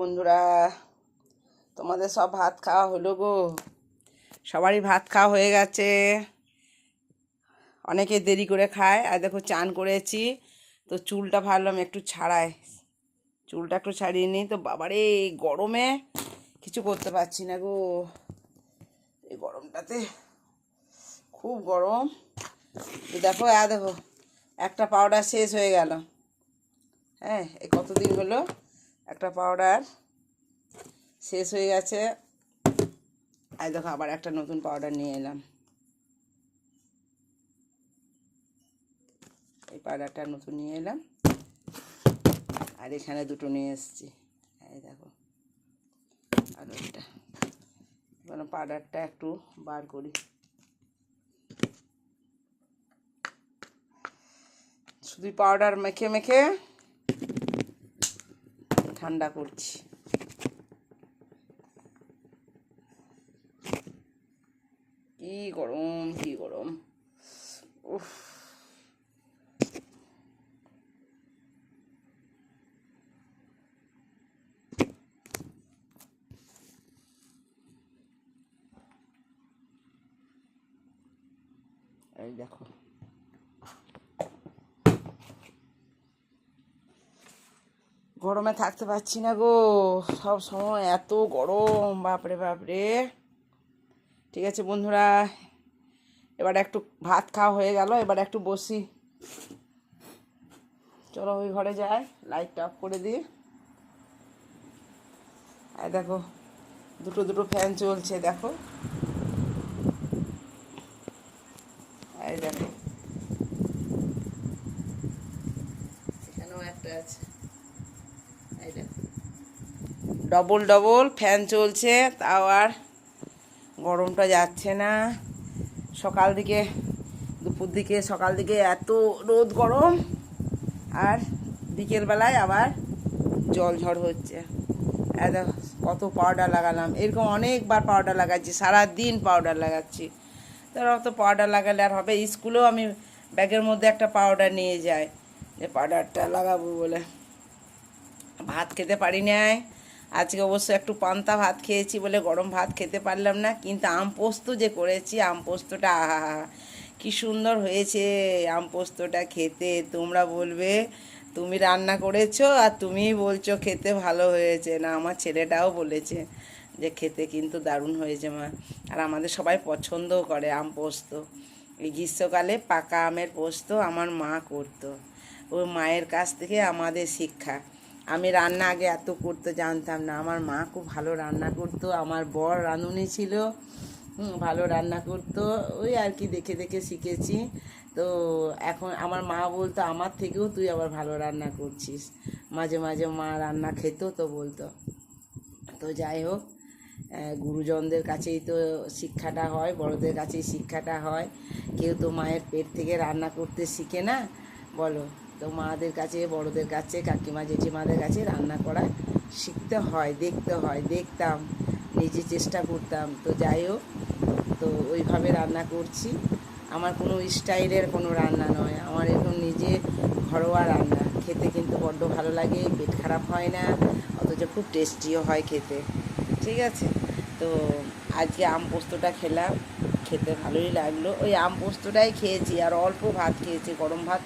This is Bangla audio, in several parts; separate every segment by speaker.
Speaker 1: বন্ধুরা, তোমাদের সব ভাত খাওয়া হলো গো। সবারই ভাত খাওয়া হয়ে গেছে। অনেকে দেরি করে খায়। আর দেখো চান করেছি, তো চুলটা ভাবলাম একটু ছাড়াই, চুলটা একটু ছাড়িয়ে নিই। তো বাবারে এই গরমে কিছু করতে পারছি না গো। এই গরমটাতে খুব গরম। দেখো দেখো একটা পাউডার শেষ হয়ে গেল। হ্যাঁ, এই কতদিন হলো একটা পাউডার শেষ হয়ে গেছে। আর দেখো আবার একটা নতুন পাউডার নিয়ে এলাম। এই পাউডারটা নতুন নিয়ে এলাম, আর এখানে দুটো নিয়ে এসেছি। এই দেখো, আর ওইটা পাউডারটা একটু বার করি। শুধু পাউডার মেখে মেখে ঠান্ডা করছি। কি গরম, কি গরম, উফ। এই দেখো, গরমে থাকতে পারছি না গো। সব সময় এত গরম, বাপরে বাপরে। ঠিক আছে বন্ধুরা, এবার একটু ভাত খাওয়া হয়ে গেল, এবার একটু বসি। চলো ওই ঘরে যাই, লাইটটা অফ করে দিই। আর দেখো দুটো দুটো ফ্যান চলছে, দেখো। এই দেখো, এখানেও একটা আছে। এই দেখো, ডবল ডবল ফ্যান চলছে, তাও আর গরমটা যাচ্ছে না। সকাল দিকে, দুপুর দিকে, সকাল দিকে এত রোদ গরম, আর বিকেলবেলায় আবার জল ঝড় হচ্ছে। এত কত পাউডার লাগালাম, এরকম অনেকবার পাউডার লাগাচ্ছি, সারাদিন পাউডার লাগাচ্ছি। তার অত পাউডার লাগালে আর হবে? স্কুলেও আমি ব্যাগের মধ্যে একটা পাউডার নিয়ে যাই, যে পাউডারটা লাগাবো বলে। ভাত খেতে পারি নাই আজকে, অবশ্য একটু পান্তা ভাত খেয়েছি বলে গরম ভাত খেতে পারলাম না। কিন্তু আম পোস্ত যে করেছি, আম পোস্তটা আহা, কি সুন্দর হয়েছে আম পোস্তটা খেতে। তোমরা বলবে তুমি রান্না করেছো আর তুমিই বলছো খেতে ভালো হয়েছে। না, আমার ছেলেটাও বলেছে যে খেতে কিন্তু দারুণ হয়েছে মা। আর আমাদের সবাই পছন্দও করে আম পোস্ত। এই গ্রীষ্মকালে পাকা আমের পোস্ত আমার মা করতো, ওই মায়ের কাছ থেকে আমাদের শিক্ষা। আমি রান্না আগে এত করতে জানতাম না, আমার মা খুব ভালো রান্না করতো। আমার বর রাঁধুনি ছিল, ভালো রান্না করতো। ওই আর কি দেখে দেখে শিখেছি। তো এখন আমার মা বলতো আমার থেকেও তুই আবার ভালো রান্না করছিস। মাঝে মাঝে মা রান্না খেত তো বলতো। তো যাই হোক, গুরুজনদের কাছেই তো শিক্ষাটা হয়, বড়দের কাছেই শিক্ষাটা হয়। কেউ তো মায়ের পেট থেকে রান্না করতে শিখে না, বলো। তো মাদের কাছে, বড়দের কাছে, কাকিমা জেঠিমাদের কাছে রান্না করা শিখতে হয়, দেখতে হয়। দেখতাম, নিজে চেষ্টা করতাম। তো যাই হোক, তো ওইভাবে রান্না করছি। আমার কোনো স্টাইলের কোনো রান্না নয়, আমার এরকম নিজে ঘরোয়া রান্না। খেতে কিন্তু বড্ড ভালো লাগে, পেট খারাপ হয় না, অথচ খুব টেস্টিও হয় খেতে। ঠিক আছে, তো আজকে আম পোস্তটা খেলাম, খেতে ভালোই লাগলো। ওই আম পোস্তটাই খেয়েছি, আর অল্প ভাত খেয়েছি, গরম ভাত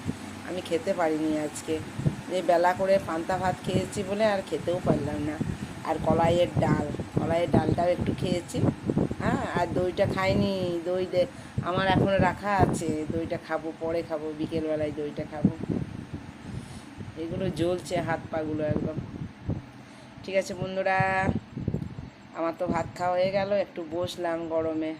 Speaker 1: আমি খেতে পারিনি আজকে। যে বেলা করে পান্তা ভাত খেয়েছি বলে আর খেতেও পারলাম না। আর কলাইয়ের ডালটাও একটু খেয়েছি। হ্যাঁ, আর দইটা খাইনি। দই আমার এখনও রাখা আছে, দইটা খাবো, পরে খাবো, বিকেলবেলায় দইটা খাবো। এগুলো জ্বলছে হাত পাগুলো একদম। ঠিক আছে বন্ধুরা, আমার তো ভাত খাওয়া হয়ে গেল, একটু বসলাম গরমে।